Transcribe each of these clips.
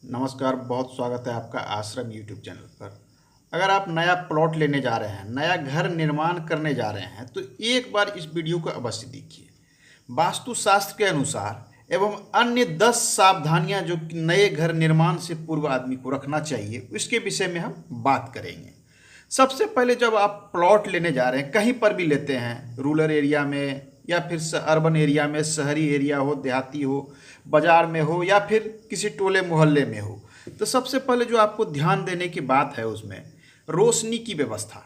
नमस्कार, बहुत स्वागत है आपका आश्रम यूट्यूब चैनल पर। अगर आप नया प्लॉट लेने जा रहे हैं, नया घर निर्माण करने जा रहे हैं, तो एक बार इस वीडियो को अवश्य देखिए। वास्तुशास्त्र के अनुसार एवं अन्य 10 सावधानियां जो कि नए घर निर्माण से पूर्व आदमी को रखना चाहिए, उसके विषय में हम बात करेंगे। सबसे पहले जब आप प्लॉट लेने जा रहे हैं, कहीं पर भी लेते हैं, रूरल एरिया में या फिर अर्बन एरिया में, शहरी एरिया हो, देहाती हो, बाजार में हो या फिर किसी टोले मोहल्ले में हो, तो सबसे पहले जो आपको ध्यान देने की बात है उसमें रोशनी की व्यवस्था,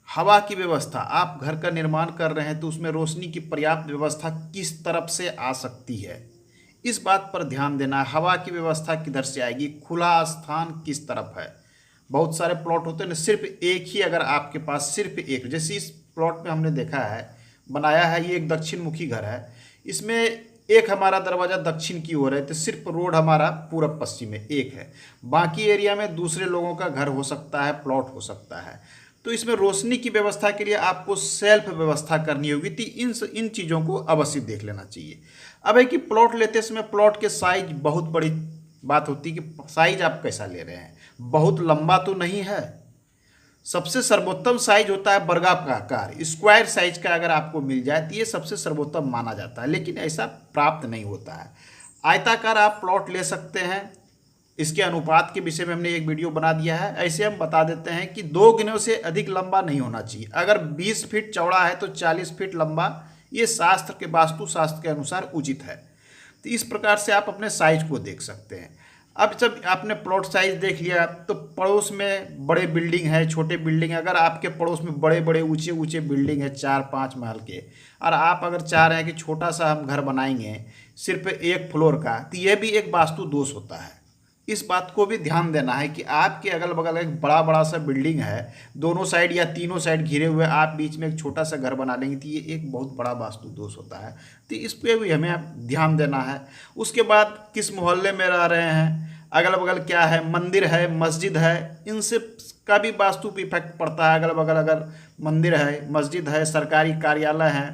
हवा की व्यवस्था। आप घर का निर्माण कर रहे हैं तो उसमें रोशनी की पर्याप्त व्यवस्था किस तरफ से आ सकती है, इस बात पर ध्यान देना है। हवा की व्यवस्था किधर से आएगी, खुला स्थान किस तरफ है। बहुत सारे प्लॉट होते हैं ना, सिर्फ एक ही, अगर आपके पास सिर्फ एक, जैसे इस प्लॉट में हमने देखा है, बनाया है, ये एक दक्षिण मुखी घर है। इसमें एक हमारा दरवाज़ा दक्षिण की ओर है, तो सिर्फ रोड हमारा पूरब पश्चिम में एक है। बाकी एरिया में दूसरे लोगों का घर हो सकता है, प्लॉट हो सकता है। तो इसमें रोशनी की व्यवस्था के लिए आपको सेल्फ व्यवस्था करनी होगी, तो इन चीज़ों को अवश्य देख लेना चाहिए। अब है कि प्लॉट लेते समय प्लॉट के साइज बहुत बड़ी बात होती है कि साइज आप कैसा ले रहे हैं। बहुत लंबा तो नहीं है, सबसे सर्वोत्तम साइज होता है वर्गाकार, स्क्वायर साइज का अगर आपको मिल जाए तो ये सबसे सर्वोत्तम माना जाता है, लेकिन ऐसा प्राप्त नहीं होता है। आयताकार आप प्लॉट ले सकते हैं। इसके अनुपात के विषय में हमने एक वीडियो बना दिया है। ऐसे हम बता देते हैं कि 2 गुनों से अधिक लंबा नहीं होना चाहिए। अगर 20 फीट चौड़ा है तो 40 फीट लंबा, ये शास्त्र के वास्तुशास्त्र के अनुसार उचित है। तो इस प्रकार से आप अपने साइज को देख सकते हैं। अब जब आपने प्लॉट साइज देख लिया तो पड़ोस में बड़े बिल्डिंग है, छोटे बिल्डिंग है, अगर आपके पड़ोस में बड़े बड़े ऊंचे ऊंचे बिल्डिंग है 4-5 महल के, और आप अगर चाह रहे हैं कि छोटा सा हम घर बनाएंगे सिर्फ 1 फ्लोर का, तो यह भी एक वास्तु दोष होता है। इस बात को भी ध्यान देना है कि आपके अगल बगल एक बड़ा बड़ा सा बिल्डिंग है, दोनों साइड या तीनों साइड घिरे हुए, आप बीच में एक छोटा सा घर बना लेंगे तो ये एक बहुत बड़ा वास्तु दोष होता है। तो इस पर भी हमें ध्यान देना है। उसके बाद किस मोहल्ले में रह रहे हैं, अगल बगल क्या है, मंदिर है, मस्जिद है, इनसे का भी वास्तु इफेक्ट पड़ता है। अगल बगल अगर मंदिर है, मस्जिद है, सरकारी कार्यालय है,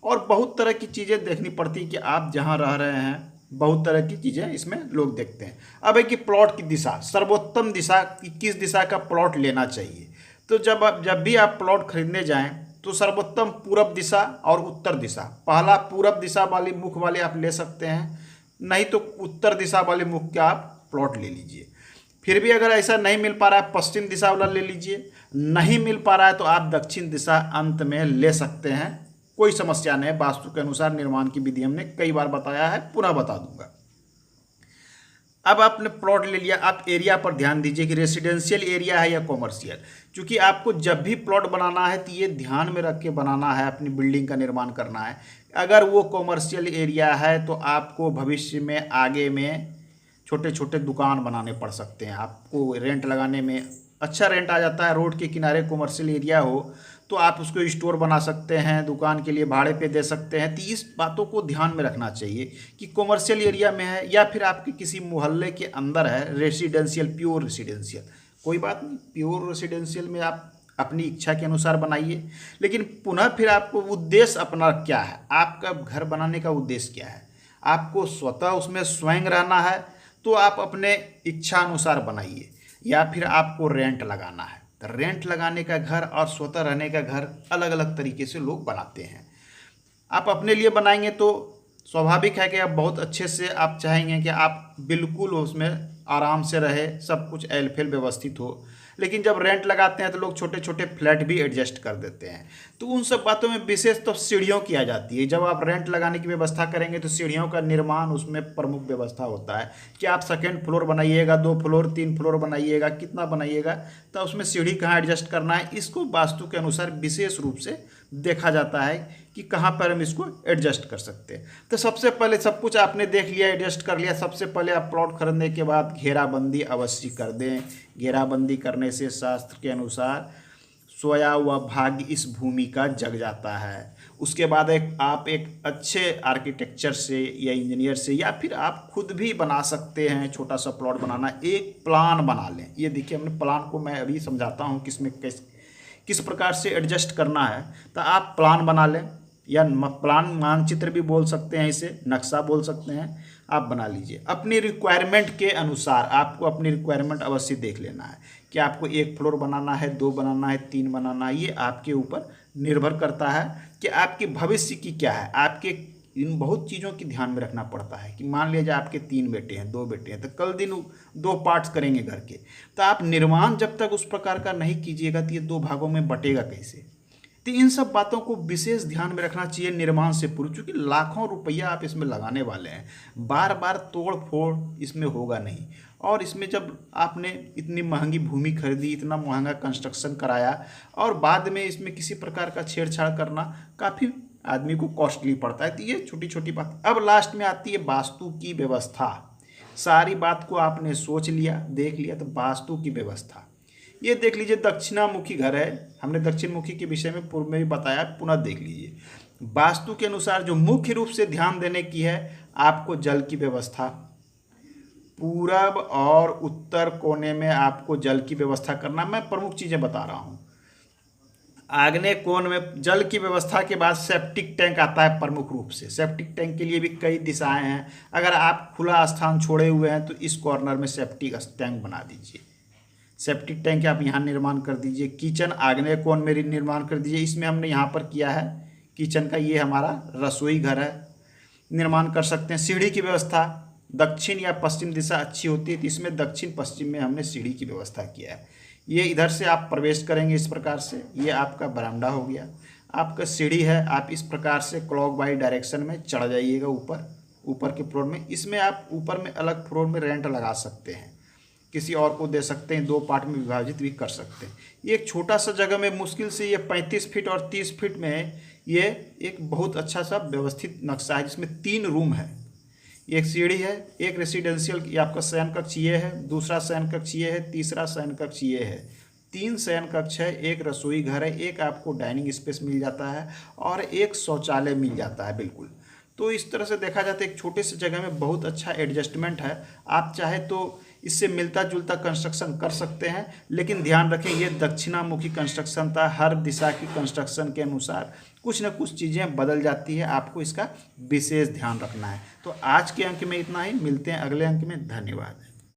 और बहुत तरह की चीज़ें देखनी पड़ती है कि आप जहाँ रह रहे हैं, बहुत तरह की चीज़ें इसमें लोग देखते हैं। अब है कि प्लॉट की दिशा, सर्वोत्तम दिशा, किस दिशा का प्लॉट लेना चाहिए। तो जब भी आप प्लॉट खरीदने जाएं तो सर्वोत्तम पूरब दिशा और उत्तर दिशा, पहला पूरब दिशा वाली मुख वाले आप ले सकते हैं, नहीं तो उत्तर दिशा वाले मुख का आप प्लॉट ले लीजिए। फिर भी अगर ऐसा नहीं मिल पा रहा है, पश्चिम दिशा वाला ले लीजिए। नहीं मिल पा रहा है तो आप दक्षिण दिशा अंत में ले सकते हैं, कोई समस्या नहीं है। वास्तु के अनुसार निर्माण की विधि हमने कई बार बताया है, पुनः बता दूंगा। अब आपने प्लॉट ले लिया, आप एरिया पर ध्यान दीजिए कि रेसिडेंशियल एरिया है या कॉमर्शियल। क्योंकि आपको जब भी प्लॉट बनाना है तो ये ध्यान में रख के बनाना है, अपनी बिल्डिंग का निर्माण करना है। अगर वो कॉमर्शियल एरिया है तो आपको भविष्य में आगे में छोटे छोटे दुकान बनाने पड़ सकते हैं। आपको रेंट लगाने में अच्छा रेंट आ जाता है। रोड के किनारे कॉमर्शियल एरिया हो तो आप उसको स्टोर बना सकते हैं, दुकान के लिए भाड़े पे दे सकते हैं। तो इस बातों को ध्यान में रखना चाहिए कि कॉमर्शियल एरिया में है या फिर आपके किसी मोहल्ले के अंदर है रेसिडेंशियल, प्योर रेसिडेंशियल, कोई बात नहीं, प्योर रेसिडेंशियल में आप अपनी इच्छा के अनुसार बनाइए। लेकिन पुनः फिर आपको उद्देश्य अपना क्या है, आपका घर बनाने का उद्देश्य क्या है। आपको स्वतः उसमें स्वयं रहना है तो आप अपने इच्छा अनुसार बनाइए, या फिर आपको रेंट लगाना है। तो रेंट लगाने का घर और स्वतः रहने का घर अलग अलग तरीके से लोग बनाते हैं। आप अपने लिए बनाएंगे तो स्वाभाविक है कि आप बहुत अच्छे से आप चाहेंगे कि आप बिल्कुल उसमें आराम से रहे, सब कुछ एलफेल व्यवस्थित हो। लेकिन जब रेंट लगाते हैं तो लोग छोटे छोटे फ्लैट भी एडजस्ट कर देते हैं। तो उन सब बातों में विशेष तो सीढ़ियों की आ जाती है। जब आप रेंट लगाने की व्यवस्था करेंगे तो सीढ़ियों का निर्माण उसमें प्रमुख व्यवस्था होता है कि आप सेकेंड फ्लोर बनाइएगा, 2 फ्लोर, 3 फ्लोर बनाइएगा, कितना बनाइएगा, तो उसमें सीढ़ी कहाँ एडजस्ट करना है, इसको वास्तु के अनुसार विशेष रूप से देखा जाता है कि कहाँ पर हम इसको एडजस्ट कर सकते हैं। तो सबसे पहले सब कुछ आपने देख लिया, एडजस्ट कर लिया। सबसे पहले आप प्लॉट खरीदने के बाद घेराबंदी अवश्य कर दें। घेराबंदी करने से शास्त्र के अनुसार सोया हुआ भाग्य इस भूमि का जग जाता है। उसके बाद आप एक अच्छे आर्किटेक्चर से या इंजीनियर से, या फिर आप खुद भी बना सकते हैं। छोटा सा प्लॉट बनाना, एक प्लान बना लें। ये देखिए, हमने प्लान को मैं अभी समझाता हूँ किसमें किस प्रकार से एडजस्ट करना है। तो आप प्लान बना लें, या प्लान मानचित्र भी बोल सकते हैं, इसे नक्शा बोल सकते हैं। आप बना लीजिए अपनी रिक्वायरमेंट के अनुसार। आपको अपनी रिक्वायरमेंट अवश्य देख लेना है कि आपको 1 फ्लोर बनाना है, 2 बनाना है, 3 बनाना है। ये आपके ऊपर निर्भर करता है कि आपके भविष्य की क्या है। आपके इन बहुत चीज़ों की ध्यान में रखना पड़ता है कि मान लीजिए आपके 3 बेटे हैं, 2 बेटे हैं, तो कल दिन 2 पार्ट्स करेंगे घर के, तो आप निर्माण जब तक उस प्रकार का नहीं कीजिएगा तो ये 2 भागों में बटेगा कैसे। तो इन सब बातों को विशेष ध्यान में रखना चाहिए निर्माण से पूर्व, क्योंकि लाखों रुपया आप इसमें लगाने वाले हैं, बार बार तोड़ फोड़ इसमें होगा नहीं। और इसमें जब आपने इतनी महंगी भूमि खरीदी, इतना महंगा कंस्ट्रक्शन कराया और बाद में इसमें किसी प्रकार का छेड़छाड़ करना काफ़ी आदमी को कॉस्टली पड़ता है। तो ये छोटी छोटी बात। अब लास्ट में आती है वास्तु की व्यवस्था। सारी बात को आपने सोच लिया, देख लिया, तो वास्तु की व्यवस्था ये देख लीजिए। दक्षिणामुखी घर है, हमने दक्षिण मुखी के विषय में पूर्व में भी बताया, पुनः देख लीजिए। वास्तु के अनुसार जो मुख्य रूप से ध्यान देने की है, आपको जल की व्यवस्था। पूरब और उत्तर कोने में आपको जल की व्यवस्था करना। मैं प्रमुख चीज़ें बता रहा हूँ। आग्नेय कोण में जल की व्यवस्था के बाद सेप्टिक टैंक आता है प्रमुख रूप से। सेप्टिक टैंक के लिए भी कई दिशाएं हैं। अगर आप खुला स्थान छोड़े हुए हैं तो इस कॉर्नर में सेप्टिक टैंक बना दीजिए। सेप्टिक टैंक आप यहाँ निर्माण कर दीजिए। किचन आग्नेय कोण में निर्माण कर दीजिए। इसमें हमने यहाँ पर किया है किचन का। ये हमारा रसोई घर है, निर्माण कर सकते हैं। सीढ़ी की व्यवस्था दक्षिण या पश्चिम दिशा अच्छी होती है, तो इसमें दक्षिण पश्चिम में हमने सीढ़ी की व्यवस्था किया है। ये इधर से आप प्रवेश करेंगे इस प्रकार से। ये आपका बरामदा हो गया। आपका सीढ़ी है, आप इस प्रकार से क्लॉकवाइज डायरेक्शन में चढ़ जाइएगा ऊपर के फ्लोर में। इसमें आप ऊपर में अलग फ्लोर में रेंट लगा सकते हैं, किसी और को दे सकते हैं, 2 पार्ट में विभाजित भी कर सकते हैं। ये एक छोटा सा जगह में मुश्किल से ये 35 फीट और 30 फीट में ये एक बहुत अच्छा सा व्यवस्थित नक्शा है, जिसमें 3 रूम है। एक सीढ़ी है, एक रेसिडेंशियल ये आपका शयन कक्ष ये है, दूसरा शयन कक्ष ये है, तीसरा शयन कक्ष ये है। 3 शयन कक्ष है, एक रसोई घर है, एक आपको डाइनिंग स्पेस मिल जाता है और एक शौचालय मिल जाता है। बिल्कुल, तो इस तरह से देखा जाता है एक छोटे से जगह में बहुत अच्छा एडजस्टमेंट है। आप चाहे तो इससे मिलता जुलता कंस्ट्रक्शन कर सकते हैं, लेकिन ध्यान रखें ये दक्षिणामुखी कंस्ट्रक्शन था। हर दिशा की कंस्ट्रक्शन के अनुसार कुछ न कुछ चीज़ें बदल जाती है, आपको इसका विशेष ध्यान रखना है। तो आज के अंक में इतना ही, मिलते हैं अगले अंक में। धन्यवाद।